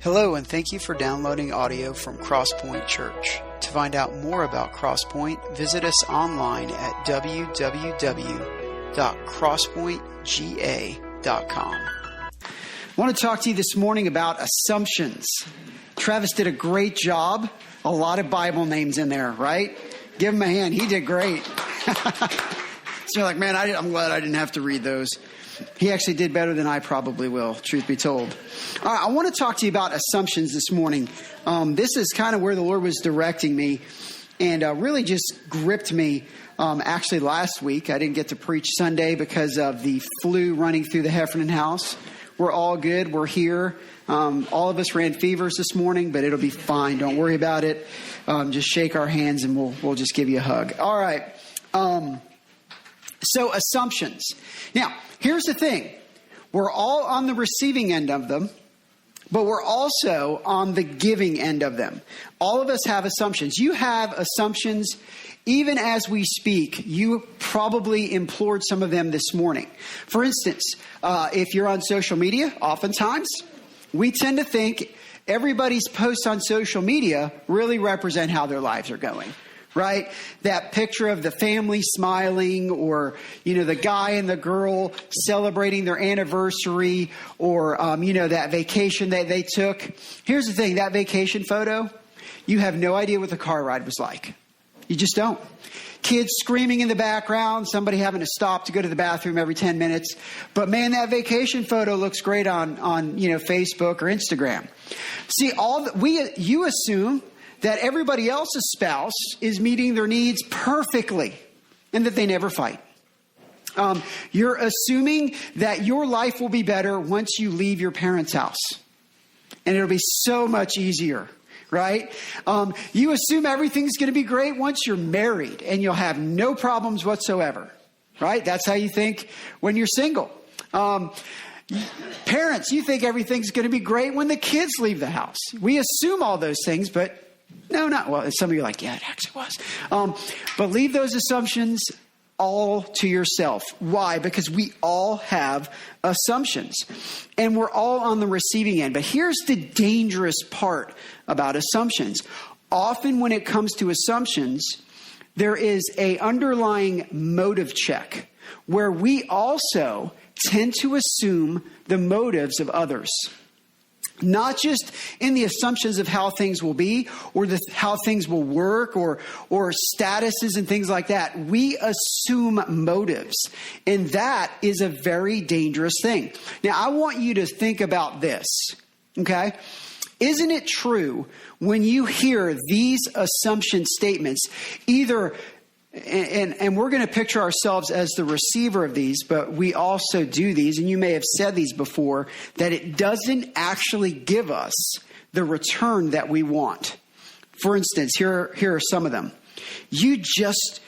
Hello, and thank you for downloading audio from Crosspoint Church. To find out more about Crosspoint, visit us online at www.crosspointga.com. I want to talk to you this morning about assumptions. Travis did a great job. A lot of Bible names in there, right? Give him a hand. He did great. So you're like, man, I'm glad I didn't have to read those. He actually did better than I probably will, truth be told. All right, I want to talk to you about assumptions this morning. This is kind of where the Lord was directing me and really just gripped me. Actually, last week, I didn't get to preach Sunday because of the flu running through the Heffernan house. We're all good. We're here. All of us ran fevers this morning, but it'll be fine. Don't worry about it. Just shake our hands and we'll just give you a hug. All right. So assumptions. Now, here's the thing. We're all on the receiving end of them, but we're also on the giving end of them. All of us have assumptions. You have assumptions even as we speak. You probably implored some of them this morning. For instance, if you're on social media, oftentimes we tend to think everybody's posts on social media really represent how their lives are going. Right? That picture of the family smiling, or, the guy and the girl celebrating their anniversary, or, that vacation that they took. Here's the thing, that vacation photo, you have no idea what the car ride was like. You just don't. Kids screaming in the background, somebody having to stop to go to the bathroom every 10 minutes. But man, that vacation photo looks great on Facebook or Instagram. See, you assume that everybody else's spouse is meeting their needs perfectly and that they never fight. You're assuming that your life will be better once you leave your parents' house. And it'll be so much easier, right? You assume everything's going to be great once you're married and you'll have no problems whatsoever, right? That's how you think when you're single. Parents, you think everything's going to be great when the kids leave the house. We assume all those things, but no, not well. Some of you are like, yeah, it actually was. But leave those assumptions all to yourself. Why? Because we all have assumptions and we're all on the receiving end. But here's the dangerous part about assumptions. Often when it comes to assumptions, there is an underlying motive check where we also tend to assume the motives of others. Not just in the assumptions of how things will be or how things will work or statuses and things like that. We assume motives, and that is a very dangerous thing. Now, I want you to think about this, okay? Isn't it true when you hear these assumption statements, either and we're going to picture ourselves as the receiver of these, but we also do these, and you may have said these before, that it doesn't actually give us the return that we want. For instance, here are some of them. You just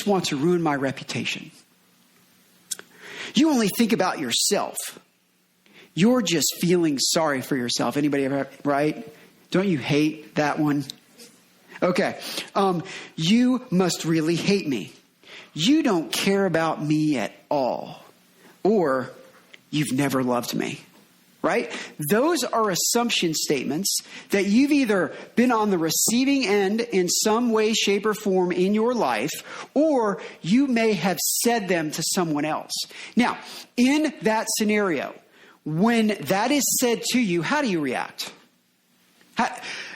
want to ruin my reputation. You only think about yourself. You're just feeling sorry for yourself. Anybody ever, right? Don't you hate that one? Okay, you must really hate me. You don't care about me at all. Or you've never loved me, right? Those are assumption statements that you've either been on the receiving end in some way, shape, or form in your life, or you may have said them to someone else. Now, in that scenario, when that is said to you, how do you react?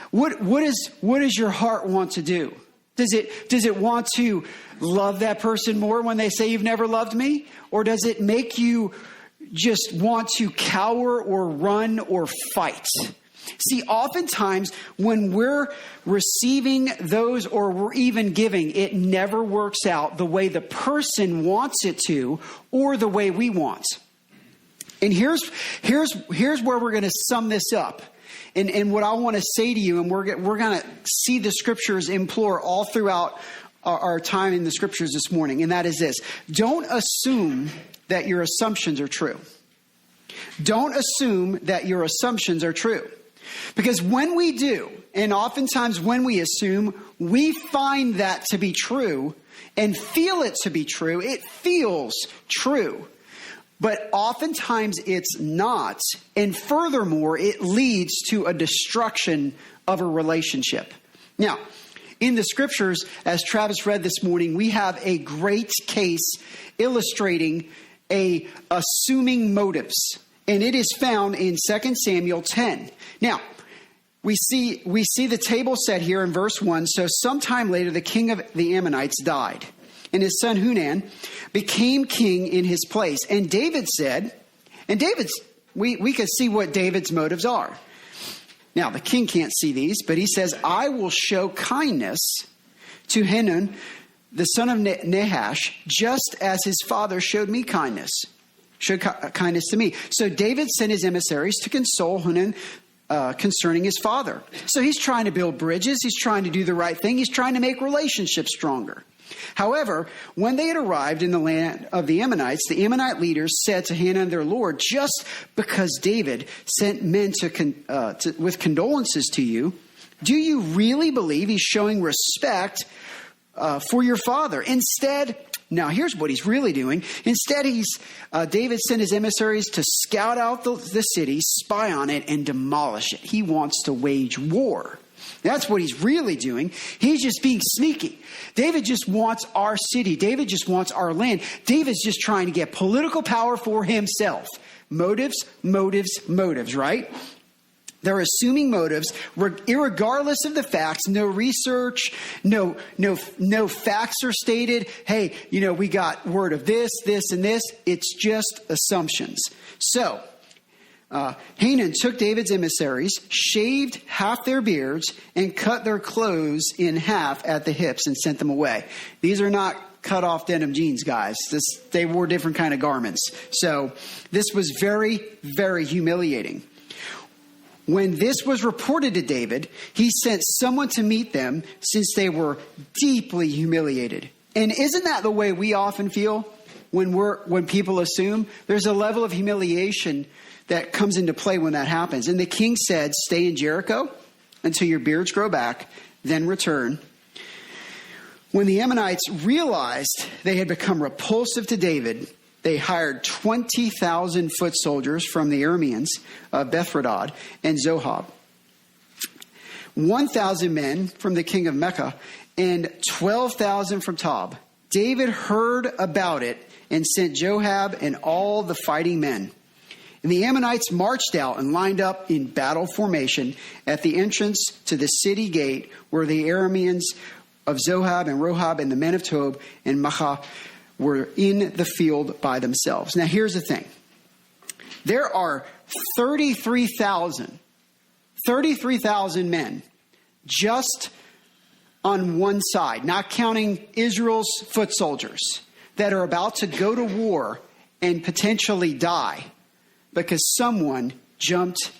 What does your heart want to do? Does it want to love that person more when they say you've never loved me? Or does it make you just want to cower or run or fight? See, oftentimes when we're receiving those or we're even giving, it never works out the way the person wants it to or the way we want. And here's where we're going to sum this up. And what I want to say to you, and we're going to see the scriptures implore all throughout our time in the scriptures this morning, and that is this. Don't assume that your assumptions are true. Don't assume that your assumptions are true. Because when we do, and oftentimes when we assume, we find that to be true and feel it to be true. It feels true. but oftentimes it's not. And furthermore, it leads to a destruction of a relationship. Now, in the scriptures, as Travis read this morning, we have a great case illustrating assuming motives. And it is found in 2 Samuel 10. Now, we see the table set here in verse 1. So sometime later, the king of the Ammonites died, and his son Hunan became king in his place. And David said, we can see what David's motives are. Now, the king can't see these, but he says, I will show kindness to Hanun, the son of Nahash, just as his father showed me kindness. Showed kindness to me. So David sent his emissaries to console Hanun concerning his father. So he's trying to build bridges. He's trying to do the right thing. He's trying to make relationships stronger. However, when they had arrived in the land of the Ammonites, the Ammonite leaders said to Hanun their lord, just because David sent men with condolences to you, do you really believe he's showing respect for your father? Instead, now here's what he's really doing. Instead, David sent his emissaries to scout out the city, spy on it, and demolish it. He wants to wage war. That's what he's really doing. He's just being sneaky. David just wants our city. David just wants our land. David's just trying to get political power for himself. Motives, right? They're assuming motives, irregardless of the facts. No research, no facts are stated. Hey, we got word of this, and this. It's just assumptions. So, Hanun took David's emissaries, shaved half their beards, and cut their clothes in half at the hips and sent them away. These are not cut off denim jeans, guys. They wore different kind of garments. So this was very, very humiliating. When this was reported to David, he sent someone to meet them since they were deeply humiliated. And isn't that the way we often feel when people assume? There's a level of humiliation that comes into play when that happens. And the king said, stay in Jericho until your beards grow back, then return. When the Ammonites realized they had become repulsive to David, they hired 20,000 foot soldiers from the Arameans of Bethradad and Zohab, 1,000 men from the king of Mecca, and 12,000 from Tob. David heard about it and sent Joab and all the fighting men. And the Ammonites marched out and lined up in battle formation at the entrance to the city gate where the Arameans of Zohab and Rohab and the men of Tob and Maachah were in the field by themselves. Now, here's the thing. There are 33,000 men just on one side, not counting Israel's foot soldiers, that are about to go to war and potentially die because someone jumped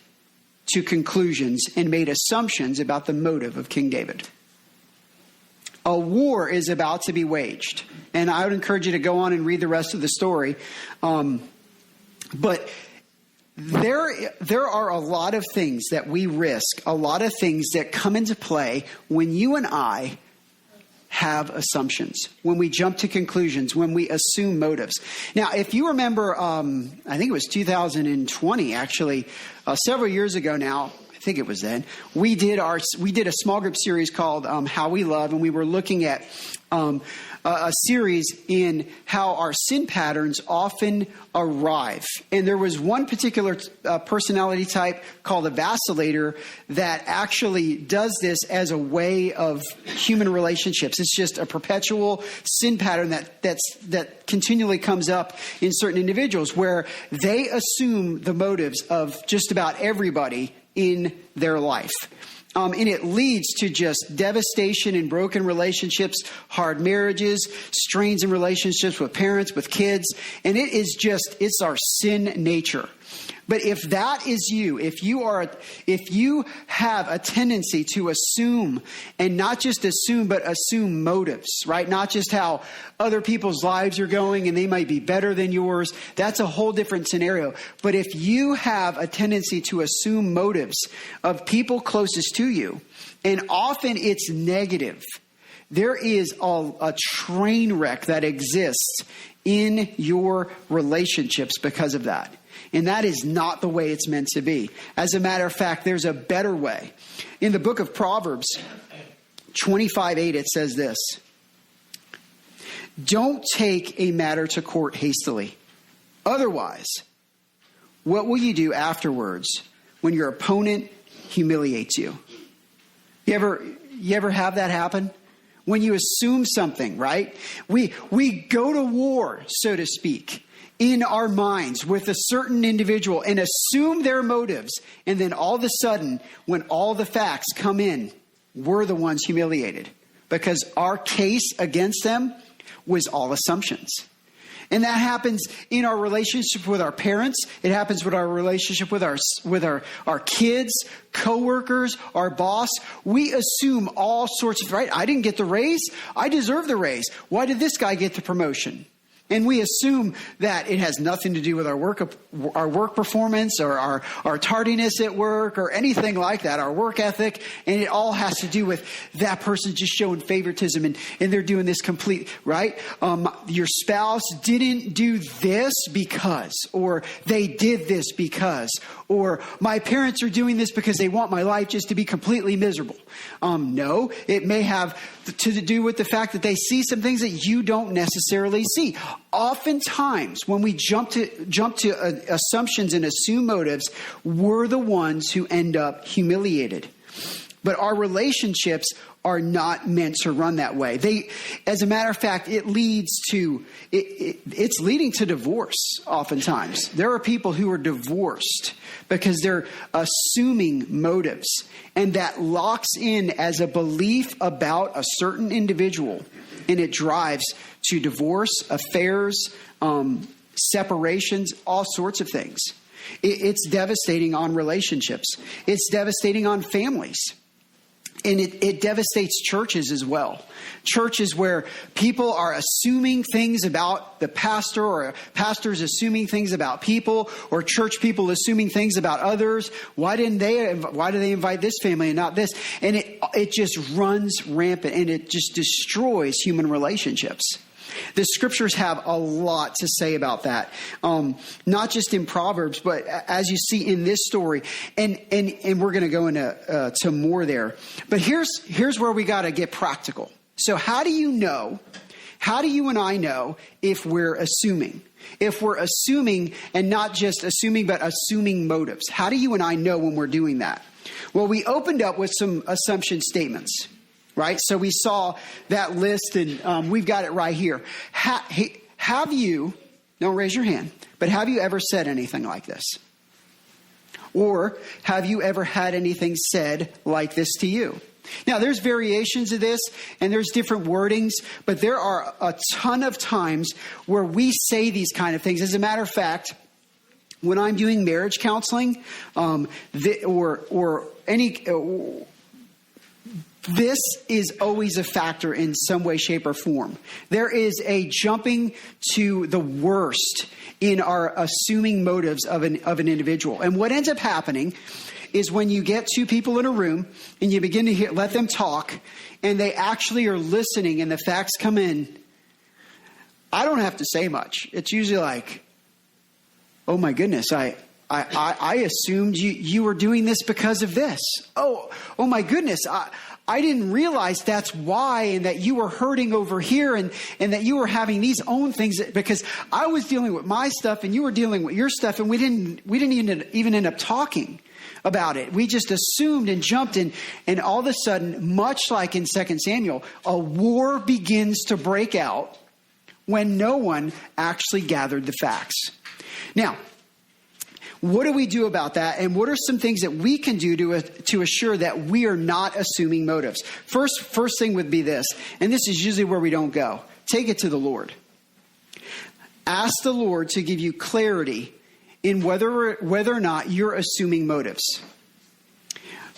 to conclusions and made assumptions about the motive of King David. A war is about to be waged. And I would encourage you to go on and read the rest of the story. But there are a lot of things that we risk, a lot of things that come into play when you and I have assumptions, when we jump to conclusions, when we assume motives. Now, if you remember, I think it was 2020, actually, several years ago now, I think it was then, we did a small group series called How We Love, and we were looking at a series in how our sin patterns often arrive. And there was one particular personality type called a vacillator that actually does this as a way of human relationships. It's just a perpetual sin pattern that continually comes up in certain individuals where they assume the motives of just about everybody in their life. And it leads to just devastation in broken relationships, hard marriages, strains in relationships with parents, with kids. And it's our sin nature. But if that is you, if you have a tendency to assume, and not just assume, but assume motives, right? Not just how other people's lives are going and they might be better than yours. That's a whole different scenario. But if you have a tendency to assume motives of people closest to you, and often it's negative, there is a train wreck that exists in your relationships because of that. And that is not the way it's meant to be. As a matter of fact, there's a better way. In the book of Proverbs 25:8, it says this: don't take a matter to court hastily. Otherwise, what will you do afterwards when your opponent humiliates you? You ever have that happen? When you assume something, right? We go to war, so to speak, in our minds with a certain individual and assume their motives. And then all of a sudden, when all the facts come in, we're the ones humiliated because our case against them was all assumptions. And that happens in our relationship with our parents. It happens with our relationship with our kids, coworkers, our boss. We assume all sorts of, right? I didn't get the raise. I deserve the raise. Why did this guy get the promotion? And we assume that it has nothing to do with our work performance or our tardiness at work or anything like that, our work ethic. And it all has to do with that person just showing favoritism and they're doing this complete, right? Your spouse didn't do this because, or they did this because, or my parents are doing this because they want my life just to be completely miserable. No, it may have to do with the fact that they see some things that you don't necessarily see. Oftentimes, when we jump to assumptions and assume motives, we're the ones who end up humiliated. But our relationships are not meant to run that way. As a matter of fact, it's leading to divorce. Oftentimes, there are people who are divorced because they're assuming motives, and that locks in as a belief about a certain individual, and it drives to divorce, affairs, separations, all sorts of things. It's devastating on relationships. It's devastating on families. And it devastates churches as well. Churches where people are assuming things about the pastor, or pastors assuming things about people, or church people assuming things about others. Why do they invite this family and not this? And it just runs rampant, and it just destroys human relationships. The scriptures have a lot to say about that, not just in Proverbs, but as you see in this story, and we're going to go into to more there. But here's where we got to get practical. So how do you and I know if we're assuming? If we're assuming, and not just assuming, but assuming motives. How do you and I know when we're doing that? Well, we opened up with some assumption statements. Right? So we saw that list, and we've got it right here. Have you, don't raise your hand, but have you ever said anything like this? Or have you ever had anything said like this to you? Now, there's variations of this, and there's different wordings, but there are a ton of times where we say these kind of things. As a matter of fact, when I'm doing marriage counseling, this is always a factor in some way, shape, or form. There is a jumping to the worst in our assuming motives of an individual. And what ends up happening is when you get two people in a room and you begin to let them talk, and they actually are listening and the facts come in, I don't have to say much. It's usually like, oh my goodness, I assumed you were doing this because of this. Oh my goodness, I didn't realize that's why, and that you were hurting over here, and that you were having these own things, because I was dealing with my stuff and you were dealing with your stuff, and we didn't even end up talking about it. We just assumed and jumped in, and all of a sudden, much like in 2 Samuel, a war begins to break out when no one actually gathered the facts. Now, what do we do about that? And what are some things that we can do to assure that we are not assuming motives? First thing would be this, and this is usually where we don't go. Take it to the Lord. Ask the Lord to give you clarity in whether or not you're assuming motives.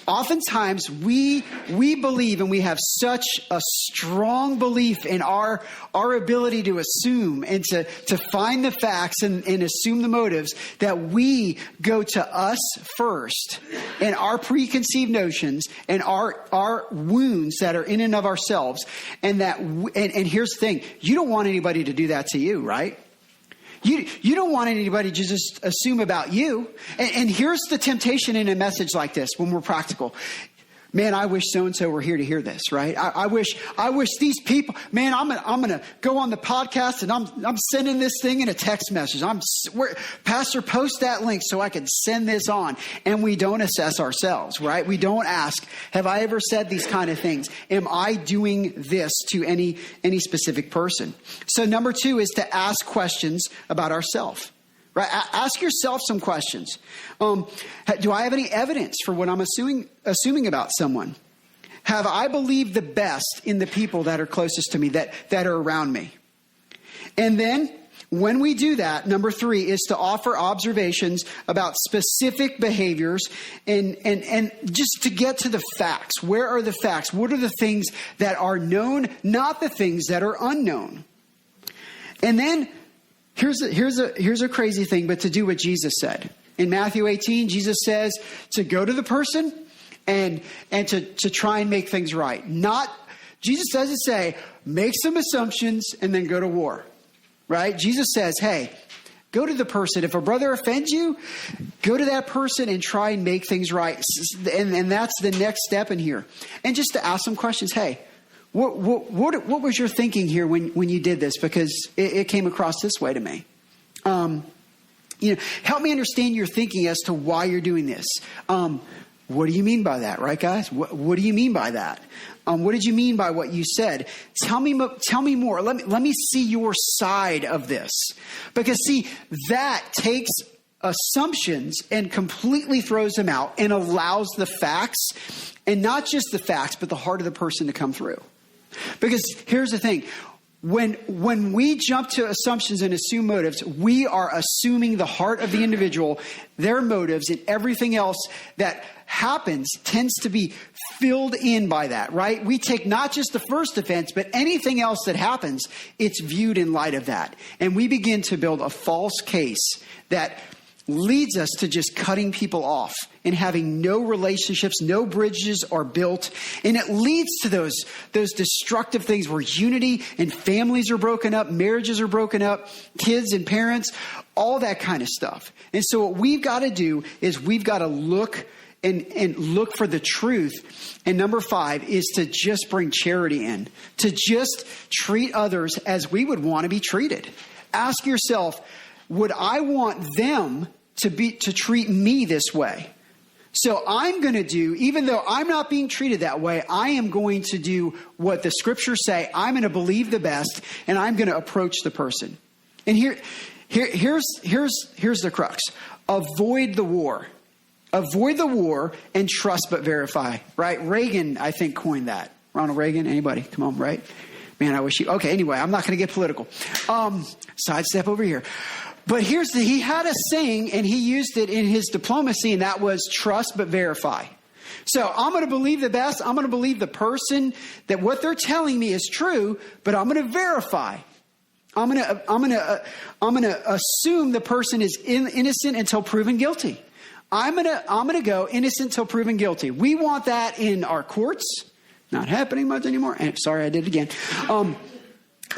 Oftentimes we believe, and we have such a strong belief in our ability to assume and to find the facts and assume the motives, that we go to us first and our preconceived notions and our wounds that are in and of ourselves. And here's the thing, you don't want anybody to do that to you, right? You don't want anybody to just assume about you. And here's the temptation in a message like this when we're practical. Man, I wish so-and-so were here to hear this, right? I wish these people, man, I'm going to go on the podcast and I'm sending this thing in a text message. Pastor, post that link so I can send this on. And we don't assess ourselves, right? We don't ask, have I ever said these kind of things? Am I doing this to any specific person? So number 2 is to ask questions about ourselves. Right? Ask yourself some questions. Do I have any evidence for what I'm assuming about someone? Have I believed the best in the people that are closest to me, that are around me? And then when we do that, number 3 is to offer observations about specific behaviors and just to get to the facts. Where are the facts? What are the things that are known, not the things that are unknown? And then Here's a crazy thing, but to do what Jesus said. In Matthew 18, Jesus says to go to the person and to try and make things right. Jesus doesn't say, make some assumptions and then go to war, right? Jesus says, hey, go to the person. If a brother offends you, go to that person and try and make things right. And that's the next step in here. And just to ask some questions. Hey, what was your thinking here when you did this? Because it came across this way to me. Help me understand your thinking as to why you're doing this. What do you mean by that, right, guys? What do you mean by that? What did you mean by what you said? Tell me more. Let me see your side of this. Because see, that takes assumptions and completely throws them out and allows the facts, and not just the facts, but the heart of the person to come through. Because here's the thing. When we jump to assumptions and assume motives, we are assuming the heart of the individual, their motives, and everything else that happens tends to be filled in by that, right? We take not just the first offense, but anything else that happens, it's viewed in light of that. And we begin to build a false case that leads us to just cutting people off and having no relationships, no bridges are built. And it leads to those destructive things where unity and families are broken up, marriages are broken up, kids and parents, all that kind of stuff. And so what we've got to do is we've got to look and look for the truth. And number 5 is to just bring charity in, to just treat others as we would want to be treated. Ask yourself, would I want them to treat me this way? So I'm going to do, even though I'm not being treated that way, I am going to do what the scriptures say. I'm going to believe the best, and I'm going to approach the person. And here's the crux. Avoid the war. Avoid the war and trust but verify, right? Reagan, I think, coined that. Ronald Reagan, anybody? Come on, right? Man, I wish you... Okay, anyway, I'm not going to get political. Sidestep over here. But he had a saying, and he used it in his diplomacy, and that was trust but verify. So I'm going to believe the best. I'm going to believe the person that what they're telling me is true, but I'm going to verify. I'm going to assume the person is innocent until proven guilty. I'm going to go innocent until proven guilty. We want that in our courts. Not happening much anymore. Sorry, I did it again.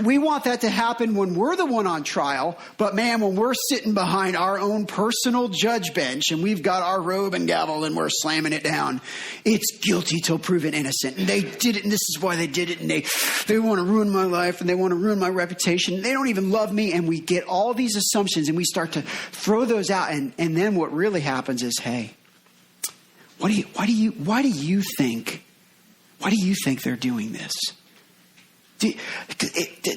We want that to happen when we're the one on trial. But man, when we're sitting behind our own personal judge bench and we've got our robe and gavel and we're slamming it down, it's guilty till proven innocent. And they did it, and this is why they did it. And they want to ruin my life, and they want to ruin my reputation. They don't even love me. And we get all these assumptions and we start to throw those out. And then what really happens is, hey, why do you think they're doing this?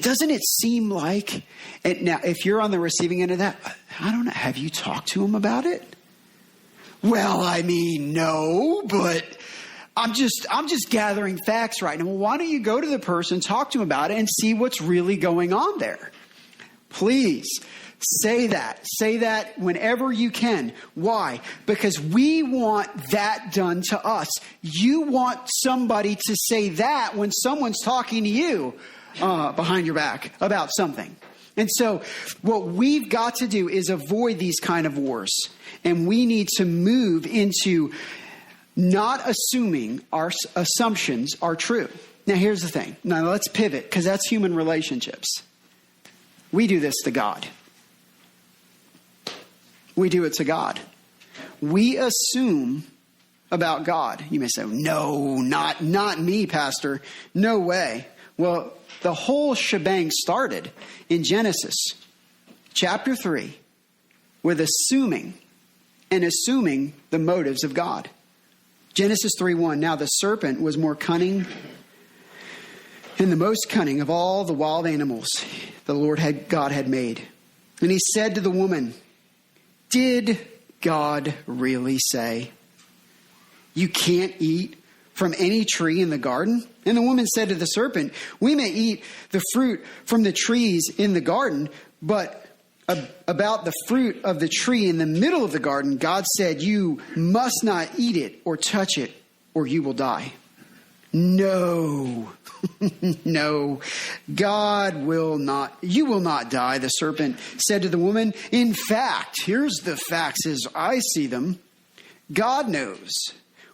Doesn't it seem like, now if you're on the receiving end of that, I don't know, have you talked to him about it? Well, I mean, no, but I'm just gathering facts right now. Well, why don't you go to the person, talk to him about it, and see what's really going on there? Please Say that. Say that whenever you can. Why? Because we want that done to us. You want somebody to say that when someone's talking to you behind your back about something. And so what we've got to do is avoid these kind of wars. And we need to move into not assuming our assumptions are true. Now, here's the thing. Now, let's pivot, because that's human relationships. We do this to God. We do it to God. We assume about God. You may say, no, not me, Pastor. No way. Well, the whole shebang started in Genesis chapter 3 with assuming the motives of God. Genesis 3:1, now the serpent was more cunning and the most cunning of all the wild animals the Lord God had made. And he said to the woman, did God really say, you can't eat from any tree in the garden? And the woman said to the serpent, we may eat the fruit from the trees in the garden, but about the fruit of the tree in the middle of the garden, God said, you must not eat it or touch it, or you will die. No, no, you will not die, the serpent said to the woman. In fact, here's the facts as I see them. God knows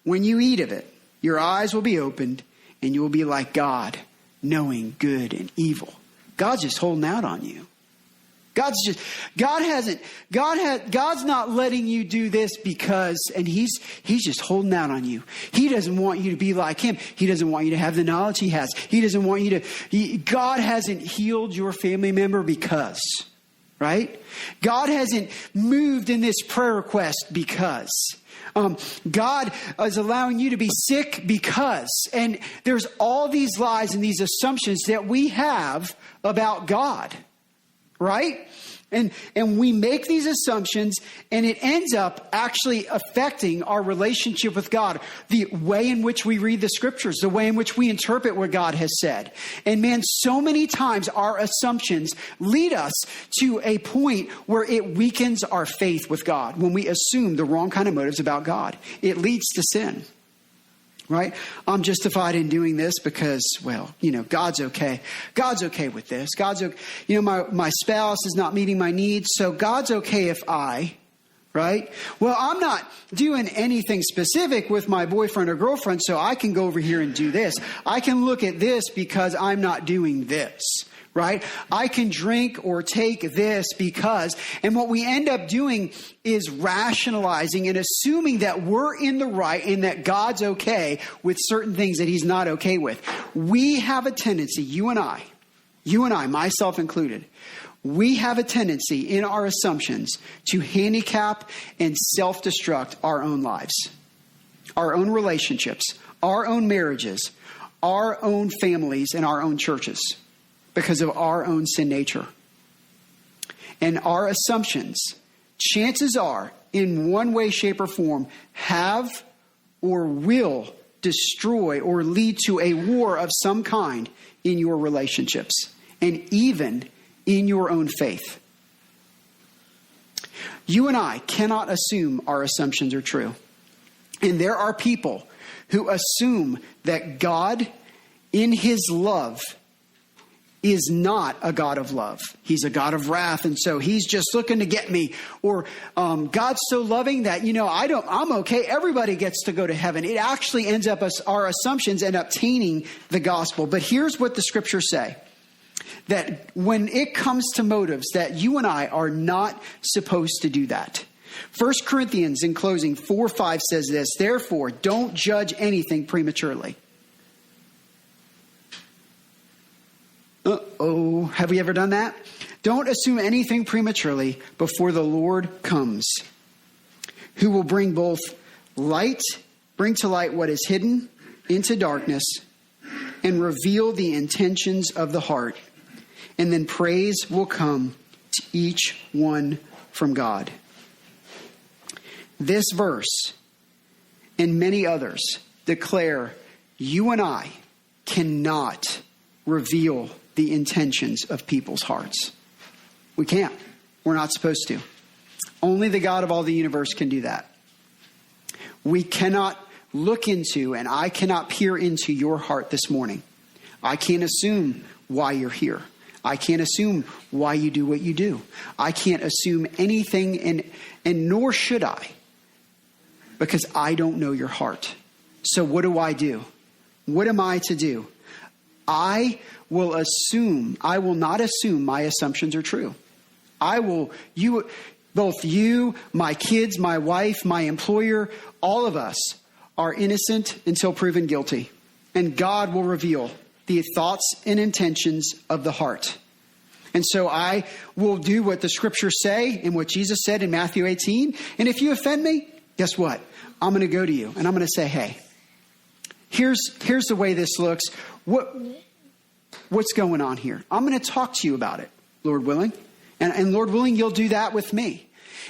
when you eat of it, your eyes will be opened and you will be like God, knowing good and evil. God's just holding out on you. God's not letting you do this because, and he's just holding out on you. He doesn't want you to be like him. He doesn't want you to have the knowledge he has. He doesn't want you to, God hasn't healed your family member because, right? God hasn't moved in this prayer request because. God is allowing you to be sick because. And there's all these lies and these assumptions that we have about God. Right? And we make these assumptions and it ends up actually affecting our relationship with God. The way in which we read the scriptures, the way in which we interpret what God has said. And man, so many times our assumptions lead us to a point where it weakens our faith with God. When we assume the wrong kind of motives about God, it leads to sin. Right? I'm justified in doing this because, well, God's okay. God's okay with this. God's okay. My spouse is not meeting my needs, so God's okay if right? Well, I'm not doing anything specific with my boyfriend or girlfriend, so I can go over here and do this. I can look at this because I'm not doing this. Right? I can drink or take this because, and what we end up doing is rationalizing and assuming that we're in the right and that God's okay with certain things that he's not okay with. We have a tendency, you and I, myself included, we have a tendency in our assumptions to handicap and self-destruct our own lives, our own relationships, our own marriages, our own families, and our own churches. Because of our own sin nature. And our assumptions, chances are, in one way, shape, or form, have or will destroy or lead to a war of some kind in your relationships and even in your own faith. You and I cannot assume our assumptions are true. And there are people who assume that God, in his love, is not a God of love. He's a God of wrath. And so he's just looking to get me. Or God's so loving that, I'm okay. Everybody gets to go to heaven. It actually ends up our assumptions end up tainting the gospel. But here's what the scriptures say. That when it comes to motives, that you and I are not supposed to do that. 1 Corinthians, in closing, 4:5 says this, therefore, don't judge anything prematurely. Have we ever done that? Don't assume anything prematurely before the Lord comes, who will bring to light what is hidden into darkness and reveal the intentions of the heart. And then praise will come to each one from God. This verse and many others declare you and I cannot reveal the intentions of people's hearts. We can't. We're not supposed to. Only the God of all the universe can do that. We cannot look into, and I cannot peer into your heart this morning. I can't assume why you're here. I can't assume why you do what you do. I can't assume anything, and nor should I, because I don't know your heart. So what do I do? What am I to do? I will not assume my assumptions are true. Both you, my kids, my wife, my employer, all of us are innocent until proven guilty. And God will reveal the thoughts and intentions of the heart. And so I will do what the scriptures say and what Jesus said in Matthew 18. And if you offend me, guess what? I'm going to go to you and I'm going to say, hey, here's the way this looks. What's going on here? I'm going to talk to you about it, Lord willing. And Lord willing, you'll do that with me.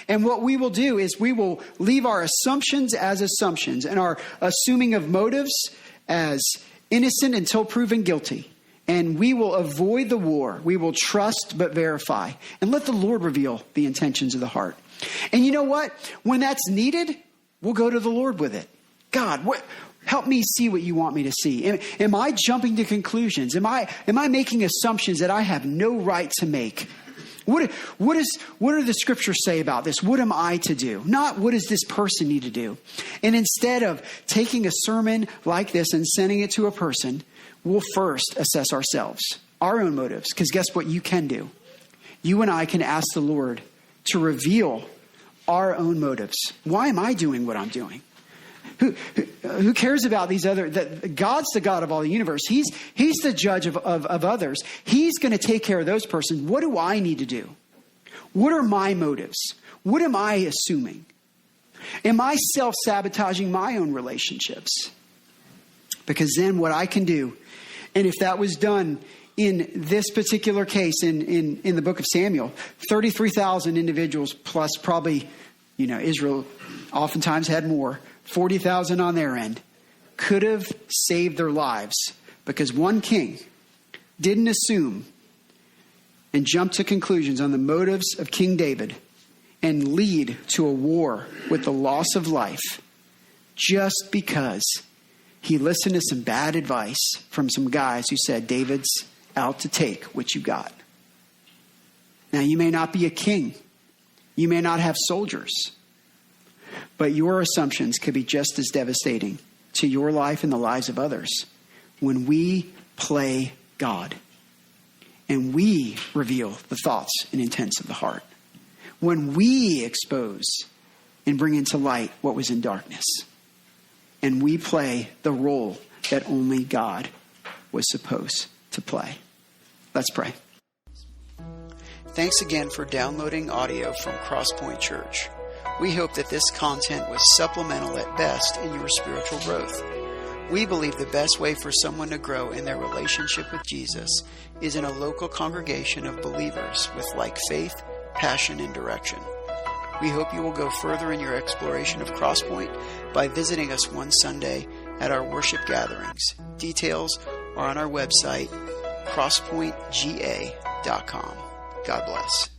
And what we will do is we will leave our assumptions as assumptions and our assuming of motives as innocent until proven guilty. And we will avoid the war. We will trust but verify. And let the Lord reveal the intentions of the heart. And you know what? When that's needed, we'll go to the Lord with it. God, help me see what you want me to see. Am I jumping to conclusions? Am I making assumptions that I have no right to make? What do the scriptures say about this? What am I to do? Not what does this person need to do? And instead of taking a sermon like this and sending it to a person, we'll first assess ourselves, our own motives. Because guess what you can do? You and I can ask the Lord to reveal our own motives. Why am I doing what I'm doing? Who cares about these other? God's the God of all the universe. He's the judge of others. He's going to take care of those persons. What do I need to do? What are my motives? What am I assuming? Am I self-sabotaging my own relationships? Because then what I can do, and if that was done in this particular case in the book of Samuel, 33,000 individuals plus probably, Israel oftentimes had more. 40,000 on their end could have saved their lives because one king didn't assume and jump to conclusions on the motives of King David and lead to a war with the loss of life just because he listened to some bad advice from some guys who said, David's out to take what you got. Now, you may not be a king. You may not have soldiers. But your assumptions could be just as devastating to your life and the lives of others when we play God and we reveal the thoughts and intents of the heart. When we expose and bring into light what was in darkness and we play the role that only God was supposed to play. Let's pray. Thanks again for downloading audio from Crosspoint Church. We hope that this content was supplemental at best in your spiritual growth. We believe the best way for someone to grow in their relationship with Jesus is in a local congregation of believers with like faith, passion, and direction. We hope you will go further in your exploration of Crosspoint by visiting us one Sunday at our worship gatherings. Details are on our website, crosspointga.com. God bless.